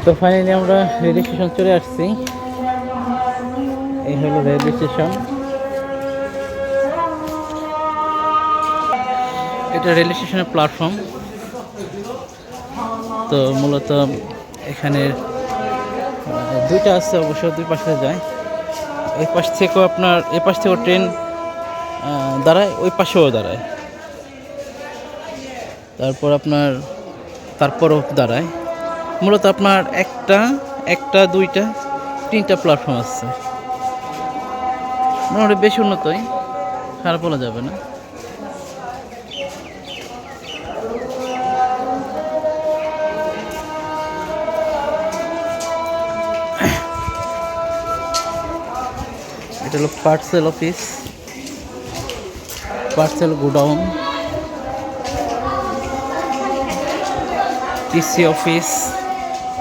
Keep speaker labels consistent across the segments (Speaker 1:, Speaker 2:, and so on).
Speaker 1: তো ফাইনালি আমরা rail station চলে আসছি। এই হলো রেল স্টেশন। এটা রেল স্টেশনের প্ল্যাটফর্ম। তো মূলত এখানে দুইটা আছে, অবশ্য দুই পাশে যায়। এই পাশ থেকেও আপনার এই পাশ থেকেও ট্রেন দাঁড়ায়, ওই পাশেও দাঁড়ায়। তারপর আপনার তারপরও দাঁড়ায়। মূলত আপনার একটা দুইটা তিনটা প্ল্যাটফর্ম আছে। মোটামুটি বেশি উন্নতই, খারাপ বলা যাবে না। এটা হলো parcel office, parcel godown, TC office,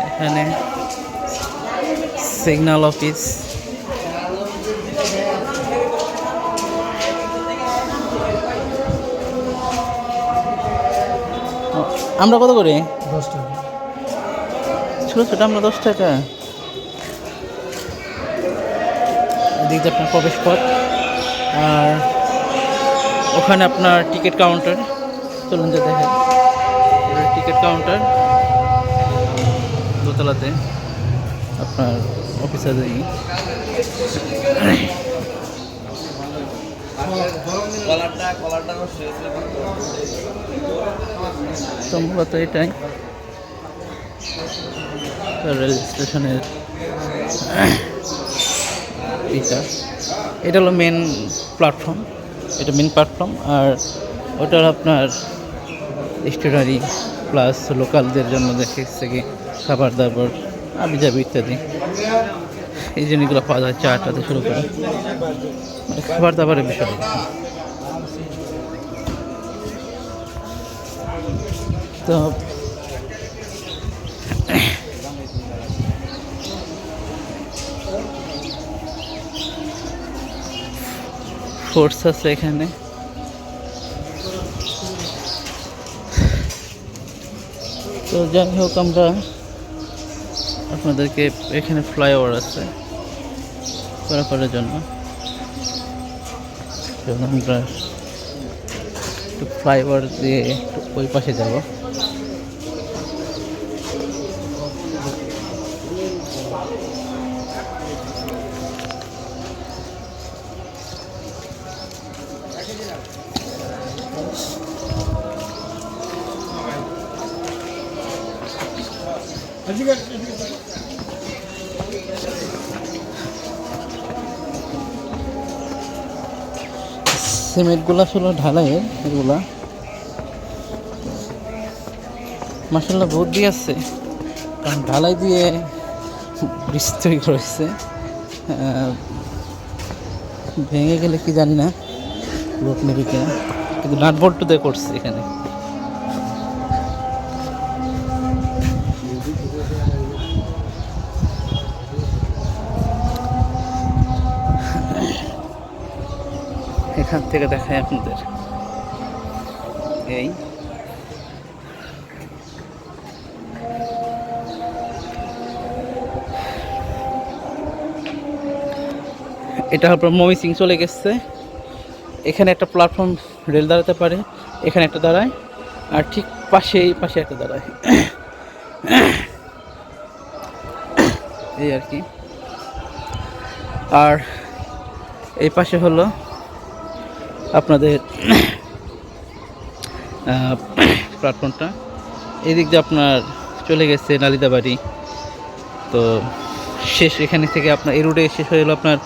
Speaker 1: এখানে সিগন্যাল অফিস। আমরা কত করে?
Speaker 2: 10 টাকা।
Speaker 1: ছোটো ছোটো আমরা 10 টাকা। এদিক দিয়ে আপনার প্রবেশ পথ, আর ওখানে আপনার টিকিট কাউন্টার। চলুন যে দেখেন, টিকিট কাউন্টার দোতলাতে আপনার অফিসার। সম্ভবত এটাই রেল স্টেশনের এটা হলো মেন প্ল্যাটফর্ম। এটা মেন প্ল্যাটফর্ম, আর ওটা আপনার স্টেশনারি প্লাস লোকালদের জন্য দেখেছে কি খাবার দাবার আবি যাবি ইত্যাদি এই জিনিসগুলো পাওয়া যায়, চাটাতে শুরু করে মানে খাবার দাবারের বিষয়। তো ফোর্স আছে এখানে। তো যাই হোক, আমরা আপনাদেরকে এখানে ফ্লাইওভার আছে পারাপারের জন্য। আমরা একটু ফ্লাইওভার দিয়ে একটু ওই পাশে যাব। সিমেন্টগুলা ছিল ঢালাইয়ের, এগুলা মাসাল্লাহ বহুত দিয়ে আছে, কারণ ঢালাই দিয়ে ব্রিজ তৈরি করেছে। ভেঙে গেলে কি জানি না, লোক নেবে কিনা, কিন্তু নাটবল্টু দিয়ে করছে এখানে। এখান থেকে দেখায় আপনাদের এই এটা আপনার ময়মনসিং চলে গেছে। এখানে একটা প্ল্যাটফর্ম রেল দাঁড়াতে পারে, এখানে একটা দাঁড়ায়, আর ঠিক পাশে একটা দাঁড়ায়, এই আর কি। আর এই পাশে হলো আপনাদের প্ল্যাটফর্মটা। এদিক দিয়ে আপনার চলে গেছে নালিতাবাড়ি। তো শেষ এখানে থেকে আপনার এই রুটে শেষ হয়ে গেলো আপনার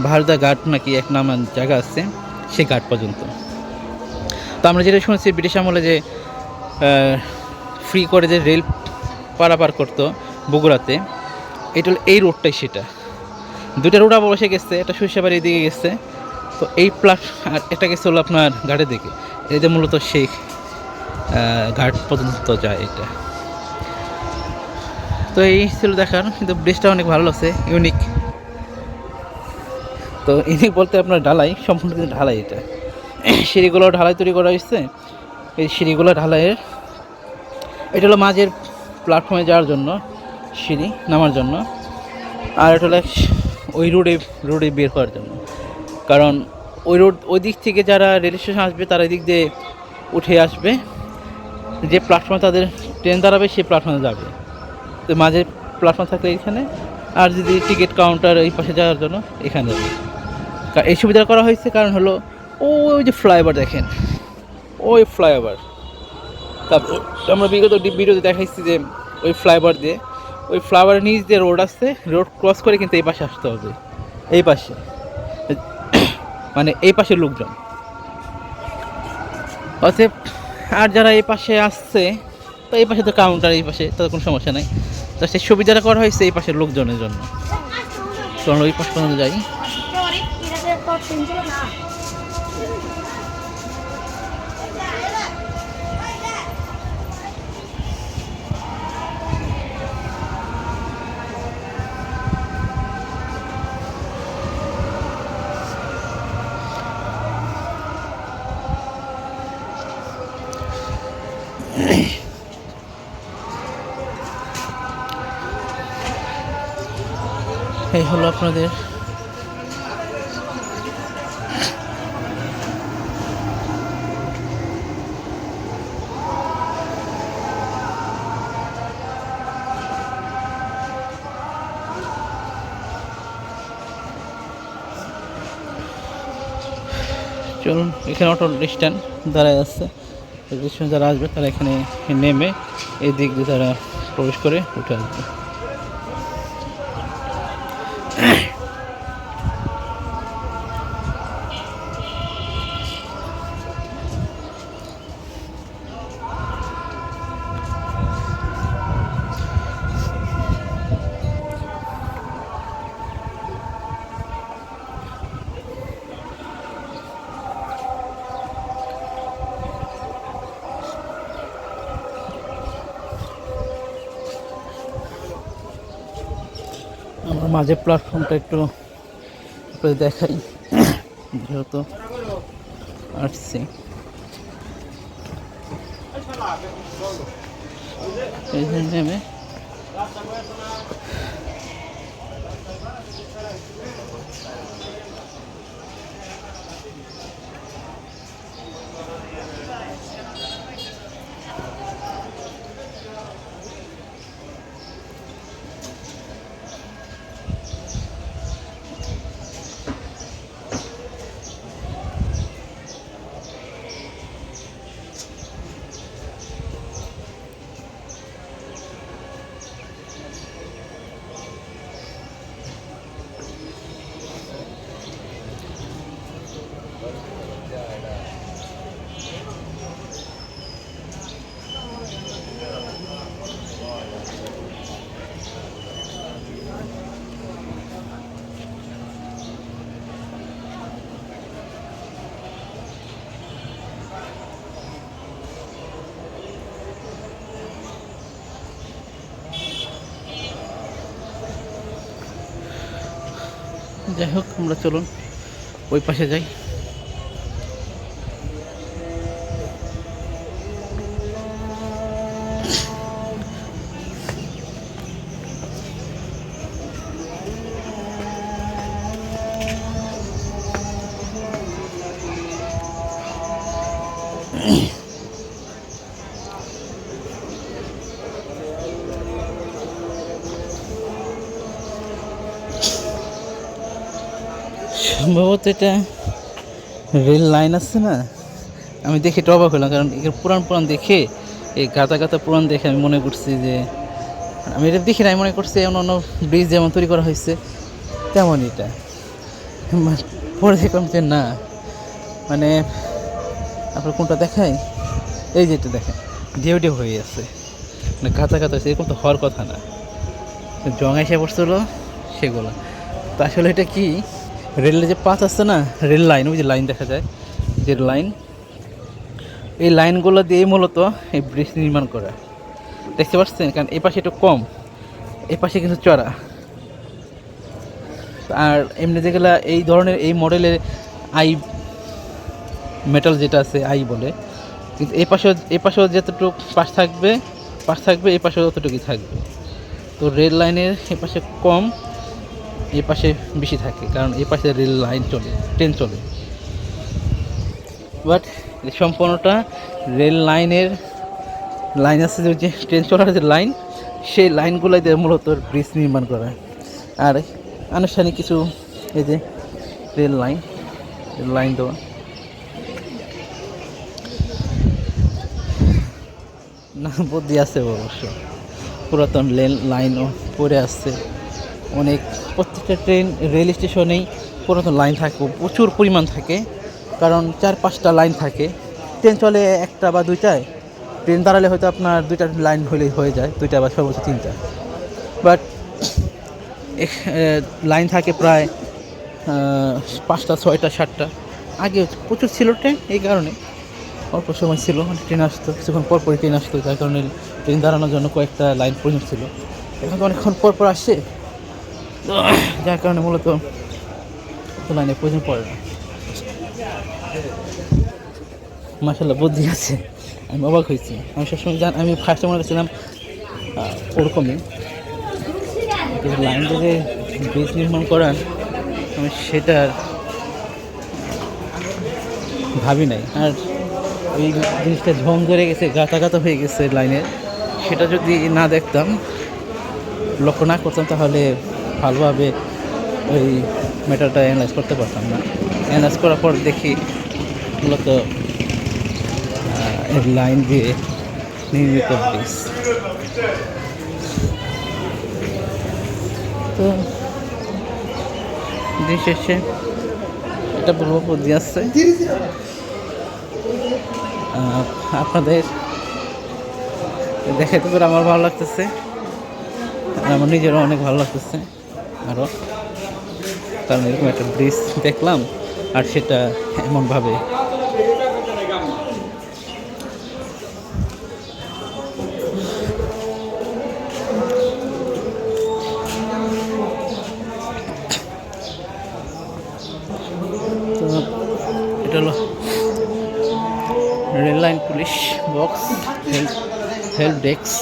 Speaker 1: ভারদা ঘাট নাকি এক নামান জায়গা আছে, সেই ঘাট পর্যন্ত। তো আমরা যেটা শুনেছি ব্রিটিশ আমলে যে ফ্রি করে যে রেল পারাপার করতো বগুড়াতে, এটা হলো এই রোডটাই সেটা। দুইটা রোড আবার বসে গেছে, একটা সরিষাবাড়ির দিকে গেছে, তো এই আর একটা গেছে হলো আপনার ঘাটের দিকে। এতে মূলত সেই ঘাট পর্যন্ত যায় এটা। তো এই ছিল দেখার, কিন্তু ব্রিজটা অনেক ভালো লাগছে, ইউনিক। তো ইউনিক বলতে আপনার ঢালাই, সম্পূর্ণ কিন্তু ঢালাই। এটা সিঁড়িগুলো ঢালাই তৈরি করা হয়েছে, এই সিঁড়িগুলো ঢালাইয়ের। এটা হলো মাঝের প্ল্যাটফর্মে যাওয়ার জন্য সিঁড়ি নামার জন্য, আর এটা হলো ওই রোডে বের হওয়ার জন্য। কারণ ওই দিক থেকে যারা রেল স্টেশন আসবে তারা এই দিক দিয়ে উঠে আসবে, যে প্ল্যাটফর্মে তাদের ট্রেন দাঁড়াবে সেই প্ল্যাটফর্মে যাবে। তো মাঝে প্ল্যাটফর্ম থাকলে এখানে, আর যদি টিকিট কাউন্টার এই পাশে যাওয়ার জন্য এখানে যাবে। এই সুবিধা করা হয়েছে কারণ হলো ওই যে ফ্লাইওভার দেখেন, ওই ফ্লাইওভার, তারপর আমরা বিগত ভিডিওতে দেখাইছি যে ওই ফ্লাইওভারের নিচ দিয়ে রোড আসছে, রোড ক্রস করে কিন্তু এই পাশে আসতে হবে, এই পাশে মানে এই পাশের লোকজন। অতএব আর যারা এই পাশে আসছে, তো এই পাশে তো কাউন্টার, এই পাশে তাদের কোনো সমস্যা নেই, তো সেই সুবিধাটা করা হয়েছে এই পাশের লোকজনের জন্য। তো আমরা ওই পাশ পর্যন্ত যাই। এই হলো আপনাদের চলুন, এখানে অটো স্ট্যান্ড দাঁড়ায় আছে, স্টেশন যারা আসবে তারা এখানে নেমে এই দিক দিয়ে তারা প্রবেশ করে উঠে আসবে। আমরা মাঝে প্ল্যাটফর্মটা একটু দেখাই, যেহেতু আসছি। নেমে যাই হোক, আমরা চলুন ওই পাশে যাই। সম্ভবত এটা রেল লাইন আছে না, আমি দেখে এটা অবাক হলাম, কারণ এর পুরান দেখে, এই গাতা পুরান দেখে আমি মনে করছি যে, আমি এটা দেখি নাই, মনে করছি এমন অন্য ব্রিজ যেমন তৈরি করা হয়েছে তেমন এটা। পরে দেখলাম যে না, মানে আপনার কোনটা দেখায়, এই যে এটা দেখেন ঢেউ হয়ে আছে, মানে গাতা হয়েছে, এরকম তো হওয়ার কথা না, জং এসে পড়ছিল সেগুলো। তো আসলে এটা কি, রেলের যে পাত আছে না, রেল লাইন, ওই যে লাইন দেখা যায়, যে লাইন, এই লাইনগুলো দিয়েই মূলত এই ব্রিজ নির্মাণ করা, দেখতে পাচ্ছেন? কারণ এই পাশে একটু কম, এই পাশে কিছু চড়া। আর এমনি যেগুলো এই ধরনের এই মডেলের আই মেটাল যেটা আছে আই বলে, কিন্তু এই পাশেও যতটুকু পাশ থাকবে পাশ থাকবে, এই পাশে ততটুকুই থাকবে। তো রেল লাইনের এ পাশে কম, এই পাশে বেশি থাকে, কারণ এই পাশে রেল লাইন চলে, ট্রেন চলে। বাট সম্পূর্ণটা রেল লাইনের লাইন আছে, যে ট্রেন চলার যে লাইন, সেই লাইনগুলোই দিয়ে মূলত ব্রিজ নির্মাণ করা। আর আনুষ্ঠানিক কিছু এই যে রেল লাইন দেওয়া। না, বুদ্ধি আছে অবশ্য, পুরাতন লাইনও পড়ে আসছে অনেক। প্রত্যেকটা রেল স্টেশনেই পুরাতন লাইন থাকে, প্রচুর পরিমাণ থাকে, কারণ 4-5টা লাইন থাকে। ট্রেন চলে একটা বা দুইটায়, ট্রেন দাঁড়ালে হয়তো আপনার 2টা লাইন হয়ে যায়, 2টা বা সর্বোচ্চ 3টা। বাট লাইন থাকে প্রায় 5টা, 6টা, 7টা। আগে প্রচুর ছিল ট্রেন, এই কারণে অল্প সময় ছিল, ট্রেন আসতো কিছুক্ষণ পরপরই ট্রেন আসতো, যার কারণে ট্রেন দাঁড়ানোর জন্য কয়েকটা লাইন প্রয়োজন ছিল। এখন তো অনেকক্ষণ পর আসছে, যার কারণে মূলত লাইনের প্রয়োজন পড়ে না। মাশাআল্লাহ, বুদ্ধি আছে, আমি অবাক হয়েছি। আমি সবসময় আমি ফার্স্টে মনে করছিলাম ওরকমই লাইন থেকে ব্রিজ নির্মাণ করার, আমি সেটার ভাবি নাই। আর এই জিনিসটা ঝং ধরে গেছে, গাতা হয়ে গেছে লাইনের, সেটা যদি না দেখতাম, লক্ষ্য না করতাম, তাহলে ভালোভাবে ওই ম্যাটারটা অ্যানালাইজ করতে পারতাম না। অ্যানালাইজ করার পর দেখি মূলত লাইন দিয়ে নির্মিত ব্রিজ। তো দিন শেষে এটা বলবো, বুদ্ধি আসছে। আপনাদের দেখাইতে পারে আমার ভালো লাগতেছে, আর আমার নিজেরও অনেক ভালো লাগতেছে আরও, কারণ এরকম একটা ব্রিজ দেখলাম, আর সেটা এমনভাবে। তো এটা হলো rail line police box, help desk.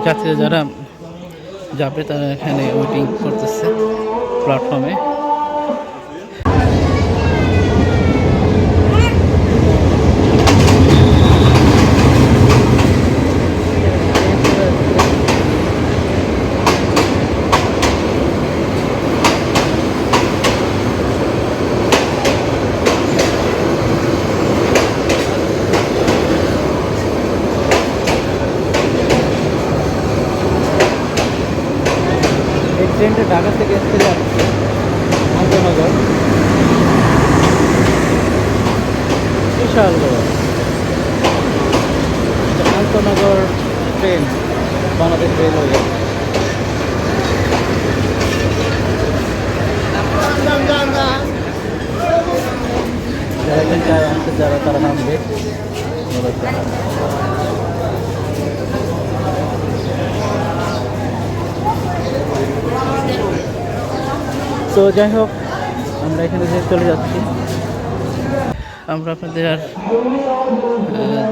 Speaker 1: যাত্রীরা যারা যাবে তারা এখানে ওয়েটিং করতেছে প্ল্যাটফর্মে। এই ট্রেনটা ঢাকা থেকে এসে যাচ্ছে আন্তনগর, বিশাল বড় আন্তনগর ট্রেন, বাংলাদেশ রেলওয়ে। যারা তারা নামবে মূলত। তো যাই হোক, আমরা এখানে যে চলে যাচ্ছি, আমরা আপনাদের আর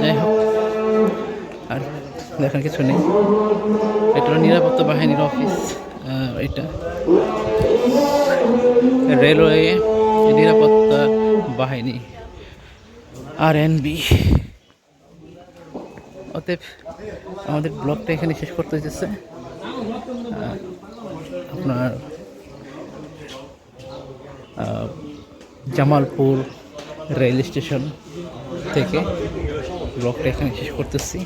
Speaker 1: যাই হোক আর দেখার কিছু নেই। এটা হলো নিরাপত্তা বাহিনীর অফিস, এটা রেলওয়ে নিরাপত্তা বাহিনী RNB। অতএব আমাদের ব্লগটা এখানে শেষ করতে হচ্ছে। আপনার জামালপুর রেল স্টেশন থেকে ব্লগটা এখানে শেষ করতেছি।